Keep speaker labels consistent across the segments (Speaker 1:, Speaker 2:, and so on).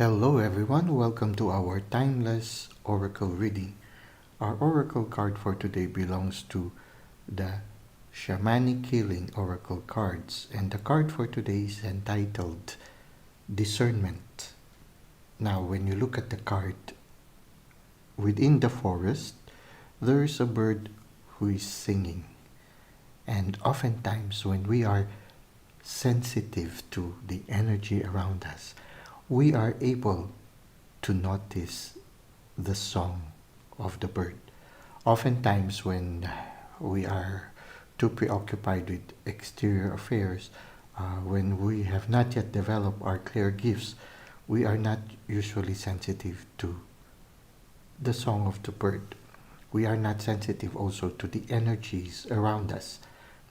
Speaker 1: Hello everyone, welcome to our timeless oracle reading. Our oracle card for today belongs to the Shamanic Healing Oracle cards, and the card for today is entitled Discernment. Now, when you look at the card, within the forest, there is a bird who is singing. And oftentimes, when we are sensitive to the energy around us, we are able to notice the song of the bird. Oftentimes, when we are too preoccupied with exterior affairs, when we have not yet developed our clear gifts, we are not usually sensitive to the song of the bird. We are not sensitive also to the energies around us.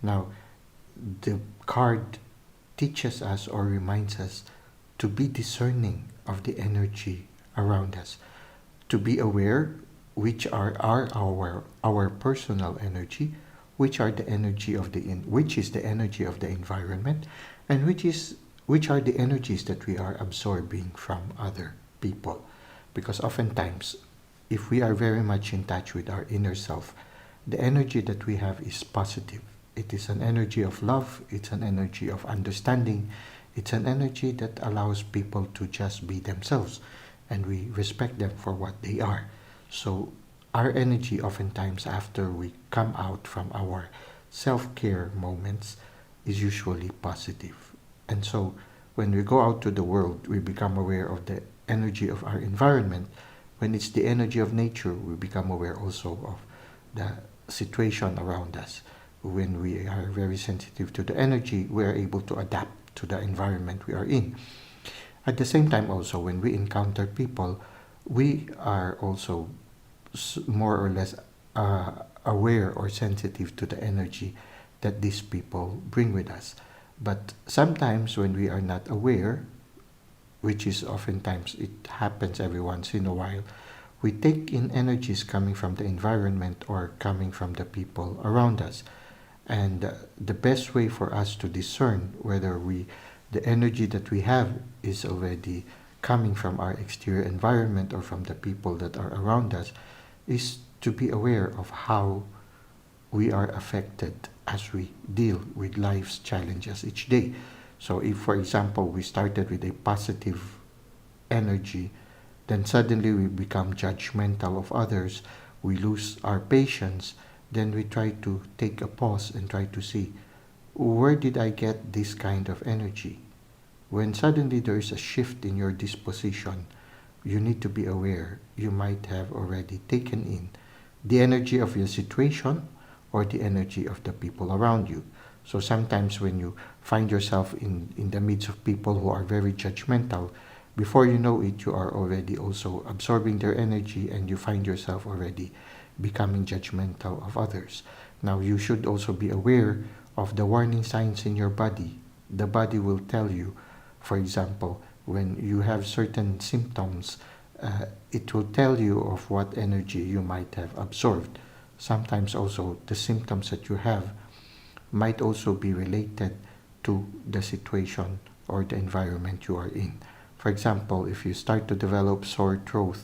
Speaker 1: Now, the card teaches us or reminds us to be discerning of the energy around us, to be aware which are our personal energy, which are the energy of which is the energy of the environment, and which are the energies that we are absorbing from other people. Because oftentimes, if we are very much in touch with our inner self, the energy that we have is positive. It is an energy of love, it's an energy of understanding, it's an energy that allows people to just be themselves, and we respect them for what they are. So our energy oftentimes after we come out from our self-care moments is usually positive. And so when we go out to the world, we become aware of the energy of our environment. When it's the energy of nature, we become aware also of the situation around us. When we are very sensitive to the energy, we are able to adapt to the environment we are in. At the same time also, when we encounter people, we are also more or less aware or sensitive to the energy that these people bring with us. But sometimes when we are not aware, which is oftentimes it happens every once in a while, we take in energies coming from the environment or coming from the people around us. And the best way for us to discern whether the energy that we have is already coming from our exterior environment or from the people that are around us is to be aware of how we are affected as we deal with life's challenges each day. So if, for example, we started with a positive energy, then suddenly we become judgmental of others, we lose our patience, then we try to take a pause and try to see, where did I get this kind of energy? When suddenly there is a shift in your disposition, you need to be aware you might have already taken in the energy of your situation or the energy of the people around you. So sometimes when you find yourself in the midst of people who are very judgmental, before you know it, you are already also absorbing their energy and you find yourself already becoming judgmental of others. Now, you should also be aware of the warning signs in your body. The body will tell you, for example, when you have certain symptoms, it will tell you of what energy you might have absorbed. Sometimes also the symptoms that you have might also be related to the situation or the environment you are in. For example, if you start to develop sore throat,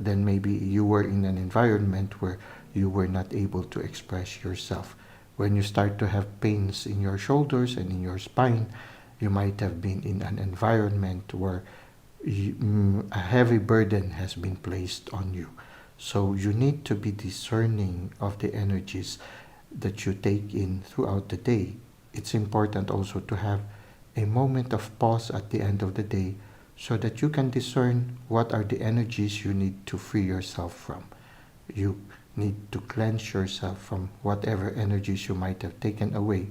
Speaker 1: then maybe you were in an environment where you were not able to express yourself. When you start to have pains in your shoulders and in your spine, you might have been in an environment where a heavy burden has been placed on you. So you need to be discerning of the energies that you take in throughout the day. It's important also to have a moment of pause at the end of the day so that you can discern what are the energies you need to free yourself from. You need to cleanse yourself from whatever energies you might have taken away,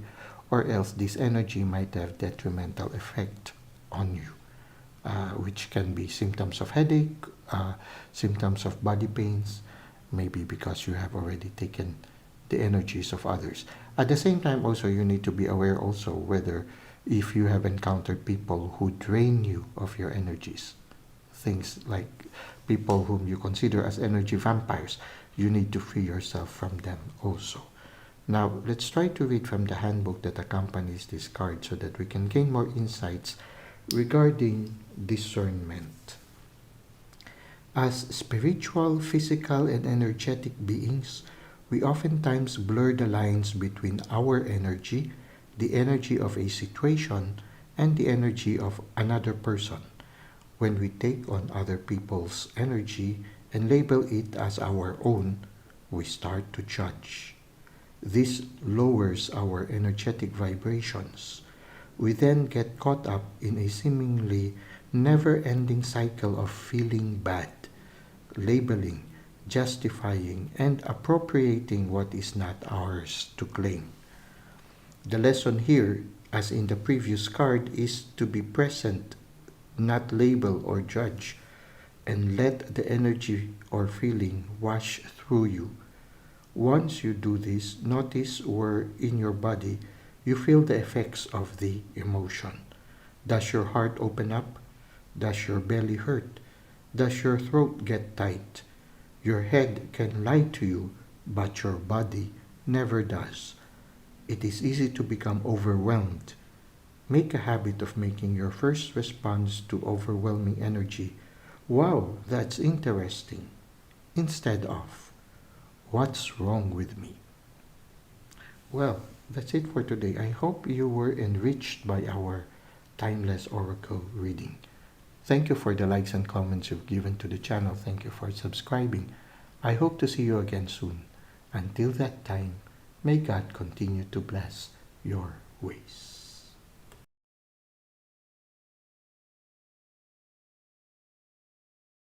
Speaker 1: or else this energy might have detrimental effect on you, which can be symptoms of headache, symptoms of body pains, maybe because you have already taken the energies of others. At the same time also, you need to be aware also whether if you have encountered people who drain you of your energies, things like people whom you consider as energy vampires, you need to free yourself from them also. Now, let's try to read from the handbook that accompanies this card so that we can gain more insights regarding discernment. As spiritual, physical, and energetic beings, we oftentimes blur the lines between our energy, the energy of a situation, and the energy of another person. When we take on other people's energy and label it as our own, we start to judge. This lowers our energetic vibrations. We then get caught up in a seemingly never-ending cycle of feeling bad, labeling, justifying, and appropriating what is not ours to claim. The lesson here, as in the previous card, is to be present, not label or judge, and let the energy or feeling wash through you. Once you do this, notice where in your body you feel the effects of the emotion. Does your heart open up? Does your belly hurt? Does your throat get tight? Your head can lie to you, but your body never does. It is easy to become overwhelmed. Make a habit of making your first response to overwhelming energy, "Wow, that's interesting," instead of, "What's wrong with me?" Well, that's it for today. I hope you were enriched by our timeless oracle reading. Thank you for the likes and comments you've given to the channel. Thank you for subscribing. I hope to see you again soon. Until that time, may God continue to bless your ways.